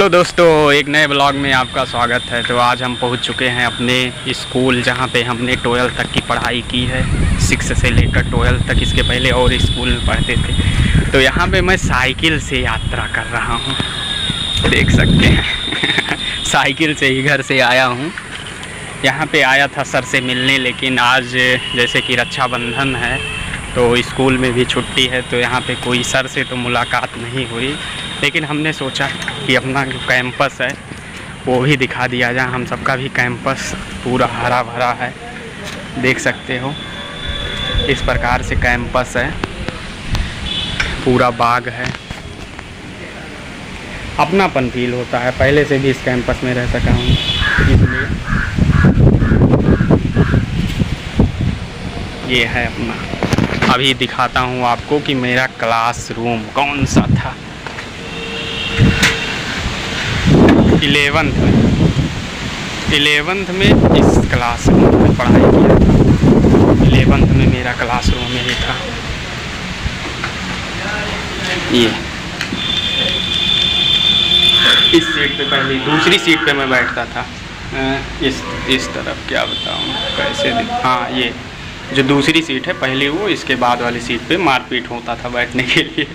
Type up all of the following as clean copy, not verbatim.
Hello दोस्तों, एक नए ब्लॉग में आपका स्वागत है। तो आज हम पहुंच चुके हैं अपने स्कूल जहां पे हमने 12th तक की पढ़ाई की है। 6 से लेकर 12th तक, इसके पहले और स्कूल में पढ़ते थे। तो यहां पे मैं साइकिल से यात्रा कर रहा हूं, देख सकते हैं। साइकिल से ही घर से आया हूं। यहाँ पे आया था सर से मिलने, लेकिन आज जैसे कि रक्षाबंधन है तो स्कूल में भी छुट्टी है, तो यहाँ पे कोई सर से तो मुलाकात नहीं हुई। लेकिन हमने सोचा कि अपना जो कैंपस है वो भी दिखा दिया जाए। हम सबका भी कैंपस पूरा हरा भरा है, देख सकते हो। इस प्रकार से कैंपस है, पूरा बाग है। अपनापन फील होता है। पहले से भी इस कैंपस में रह सका हूँ, इसलिए ये है अपना। अभी दिखाता हूँ आपको कि मेरा क्लासरूम कौन सा था। 11th में इस क्लासरूम में पढ़ाई किया था। 11th में मेरा क्लासरूम यही था। ये इस सीट पे, पहले दूसरी सीट पे मैं बैठता था। इस तरफ क्या बताऊँ कैसे हाँ, ये जो दूसरी सीट है पहले वो, इसके बाद वाली सीट पे मारपीट होता था बैठने के लिए।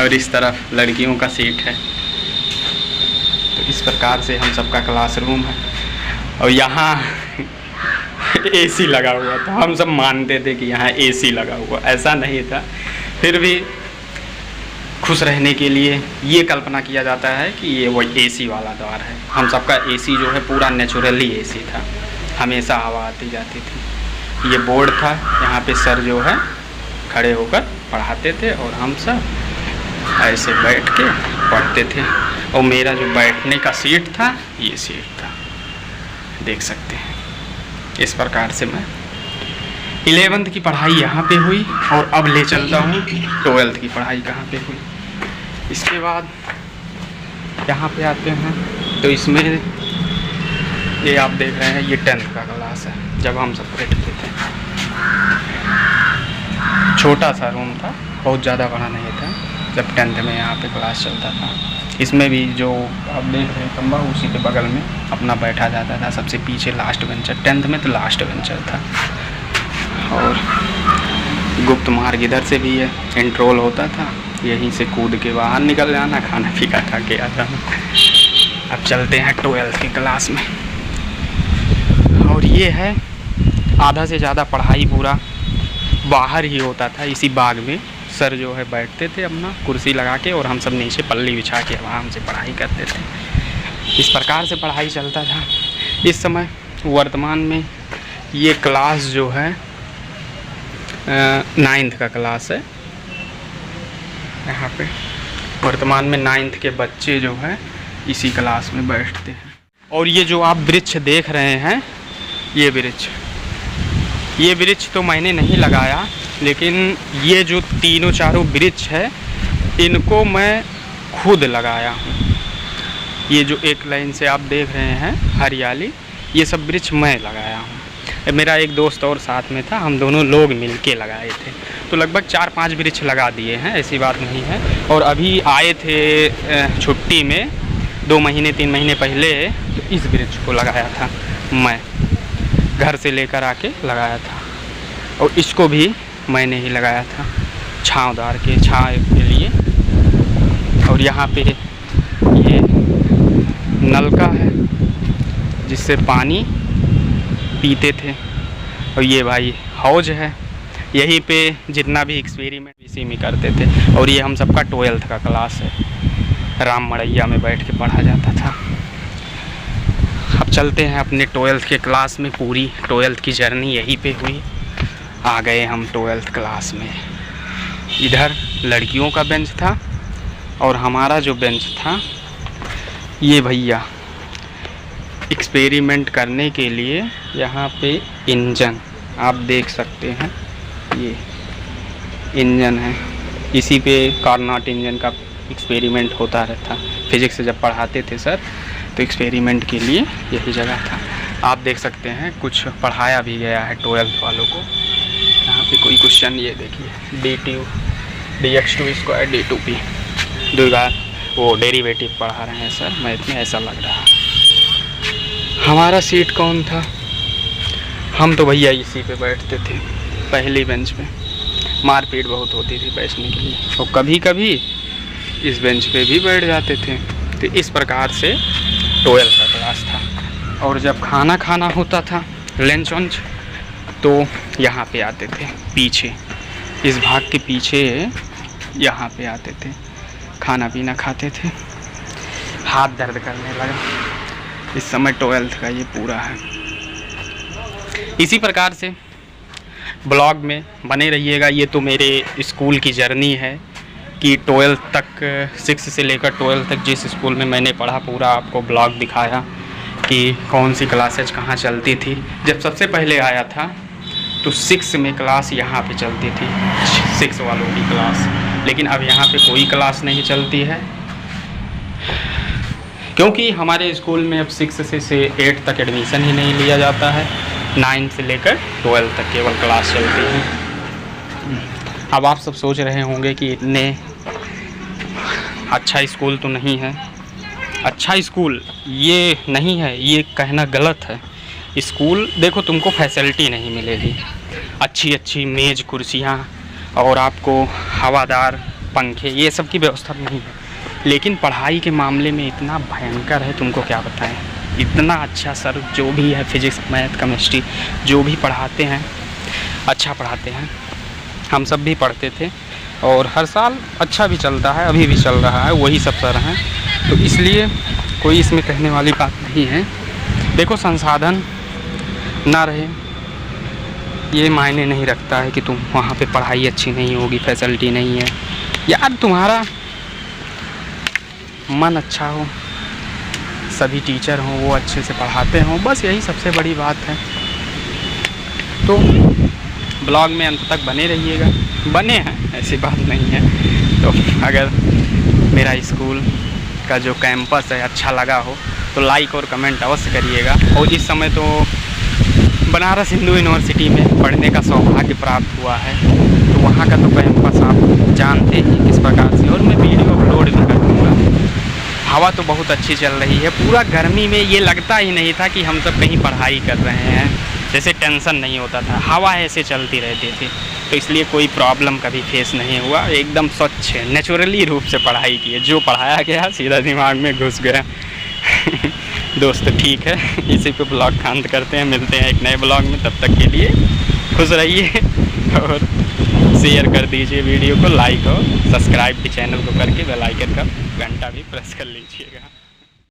और इस तरफ लड़कियों का सीट है। तो इस प्रकार से हम सबका क्लासरूम है। और यहाँ एसी लगा हुआ था। हम सब मानते थे कि यहाँ एसी लगा हुआ, ऐसा नहीं था। फिर भी खुश रहने के लिए ये कल्पना किया जाता है कि ये वो एसी वाला द्वार है। हम सबका एसी जो है पूरा नेचुरली एसी था, हमेशा हवा आती जाती थी। ये बोर्ड था, यहाँ पे सर जो है खड़े होकर पढ़ाते थे और हम सब ऐसे बैठ के पढ़ते थे। और मेरा जो बैठने का सीट था, ये सीट था, देख सकते हैं। इस प्रकार से मैं 11th की पढ़ाई यहाँ पे हुई। और अब ले चलता हूँ 12th की पढ़ाई कहाँ पे हुई। इसके बाद यहाँ पे आते हैं तो इसमें ये आप देख रहे हैं, ये 10th का क्लास है। जब हम सब पढ़ते थे, छोटा सा रूम था, बहुत ज़्यादा बड़ा नहीं था। जब 10th में यहाँ पे क्लास चलता था, इसमें भी जो आप देख रहे हैं खंबा, उसी के बगल में अपना बैठा जाता था। सबसे पीछे लास्ट बेंचर, 10th में तो लास्ट बेंचर था। और गुप्त मार्ग इधर से भी है, एंट्रोल होता था। यहीं से कूद के बाहर निकल जाना, खाना पीका खा के आ जाना। अब चलते हैं 12th की क्लास में। और ये है, आधा से ज़्यादा पढ़ाई पूरा बाहर ही होता था, इसी बाग में। सर जो है बैठते थे अपना कुर्सी लगा के, और हम सब नीचे पल्ली बिछा के आराम से पढ़ाई करते थे। इस प्रकार से पढ़ाई चलता था। इस समय वर्तमान में ये क्लास जो है 9th का क्लास है। यहाँ पे वर्तमान में 9th के बच्चे जो है इसी क्लास में बैठते हैं। और ये जो आप वृक्ष देख रहे हैं, ये वृक्ष तो मैंने नहीं लगाया, लेकिन ये जो तीनों चारों वृक्ष है, इनको मैं खुद लगाया हूँ। ये जो एक लाइन से आप देख रहे हैं हरियाली, ये सब वृक्ष मैं लगाया हूँ। मेरा एक दोस्त और साथ में था, हम दोनों लोग मिलके लगाए थे। तो लगभग 4-5 वृक्ष लगा दिए हैं, ऐसी बात नहीं है। और अभी आए थे छुट्टी में 2 महीने 3 महीने पहले, तो इस वृक्ष को लगाया था मैं, घर से लेकर आके लगाया था। और इसको भी मैंने ही लगाया था, छांवदार के के लिए। और यहाँ पे ये नलका है जिससे पानी पीते थे। और ये भाई हौज है, यहीं पे जितना भी एक्सपेरिमेंट इसी में करते थे। और ये हम सबका 12th का क्लास है, राम मड़ैया में बैठ के पढ़ा जाता था। अब चलते हैं अपने 12th के क्लास में। पूरी 12th की जर्नी यहीं पे हुई। आ गए हम 12th क्लास में। इधर लड़कियों का बेंच था, और हमारा जो बेंच था, ये भैया एक्सपेरिमेंट करने के लिए यहाँ पे इंजन आप देख सकते हैं, ये इंजन है। इसी पे कार्नोट इंजन का एक्सपेरिमेंट होता रहता। फिजिक्स से जब पढ़ाते थे सर, तो एक्सपेरिमेंट के लिए यही जगह था। आप देख सकते हैं कुछ पढ़ाया भी गया है 12th वालों को। यहाँ पे कोई क्वेश्चन, ये देखिए, dx2 स्क्वायर d2p दुर्गा वो डेरिवेटिव पढ़ा रहे हैं सर मैथ में, ऐसा लग रहा है। हमारा सीट कौन था? हम तो भैया इसी पे बैठते थे, पहली बेंच पे। मारपीट बहुत होती थी बैठने के लिए, और कभी कभी इस बेंच पे भी बैठ जाते थे। तो इस प्रकार से 12th का क्लास था। और जब खाना खाना होता था, लंच वंच, तो यहाँ पे आते थे पीछे, इस भाग के पीछे यहाँ पे आते थे, खाना पीना खाते थे। हाथ दर्द करने लगा। इस समय 12th का ये पूरा है। इसी प्रकार से ब्लॉग में बने रहिएगा। ये तो मेरे स्कूल की जर्नी है कि 12th तक, 6 से लेकर 12th तक जिस स्कूल में मैंने पढ़ा, पूरा आपको ब्लॉग दिखाया कि कौन सी क्लासेज कहाँ चलती थी। जब सबसे पहले आया था तो 6 में क्लास यहाँ पे चलती थी, 6 वालों की क्लास, लेकिन अब यहाँ पे कोई क्लास नहीं चलती है, क्योंकि हमारे स्कूल में अब 6 से 8 तक एडमिशन ही नहीं लिया जाता है। 9 से लेकर 12 तक केवल क्लास चलती है। अब आप सब सोच रहे होंगे कि इतने अच्छा स्कूल तो नहीं है। अच्छा स्कूल ये नहीं है, ये कहना गलत है। स्कूल देखो, तुमको फैसिलिटी नहीं मिलेगी, अच्छी अच्छी मेज़ कुर्सियाँ और आपको हवादार पंखे, ये सब की व्यवस्था नहीं है, लेकिन पढ़ाई के मामले में इतना भयंकर है, तुमको क्या बताएं। इतना अच्छा सर जो भी है, फिजिक्स मैथ केमिस्ट्री जो भी पढ़ाते हैं, अच्छा पढ़ाते हैं। हम सब भी पढ़ते थे और हर साल अच्छा भी चलता है, अभी भी चल रहा है, वही सब सर हैं। तो इसलिए कोई इसमें कहने वाली बात नहीं है। देखो, संसाधन ना रहे ये मायने नहीं रखता है कि तुम वहाँ पे पढ़ाई अच्छी नहीं होगी, फैसिलिटी नहीं है। यार तुम्हारा मन अच्छा हो, सभी टीचर हों वो अच्छे से पढ़ाते हों, बस यही सबसे बड़ी बात है। तो ब्लॉग में अंत तक बने रहिएगा। बने हैं, ऐसी बात नहीं है। तो अगर मेरा स्कूल का जो कैंपस है अच्छा लगा हो तो लाइक और कमेंट अवश्य करिएगा। और इस समय तो बनारस हिंदू यूनिवर्सिटी में पढ़ने का सौभाग्य प्राप्त हुआ है, तो वहाँ का तो कैंपस आप जानते ही किस प्रकार से, और मैं वीडियो अपलोड भी कर दूँगा। हवा तो बहुत अच्छी चल रही है। पूरा गर्मी में ये लगता ही नहीं था कि हम सब कहीं पढ़ाई कर रहे हैं, जैसे टेंशन नहीं होता था, हवा ऐसे चलती रहती थी। तो इसलिए कोई प्रॉब्लम कभी फेस नहीं हुआ, एकदम स्वच्छ नेचुरली रूप से पढ़ाई की है। जो पढ़ाया गया सीधा दिमाग में घुस गया। दोस्त ठीक है, इसी पे ब्लॉग का अंत करते हैं। मिलते हैं एक नए ब्लॉग में, तब तक के लिए खुश रहिए और शेयर कर दीजिए वीडियो को, लाइक और सब्सक्राइब भी चैनल को करके बेल आइकन का घंटा भी प्रेस कर लीजिएगा।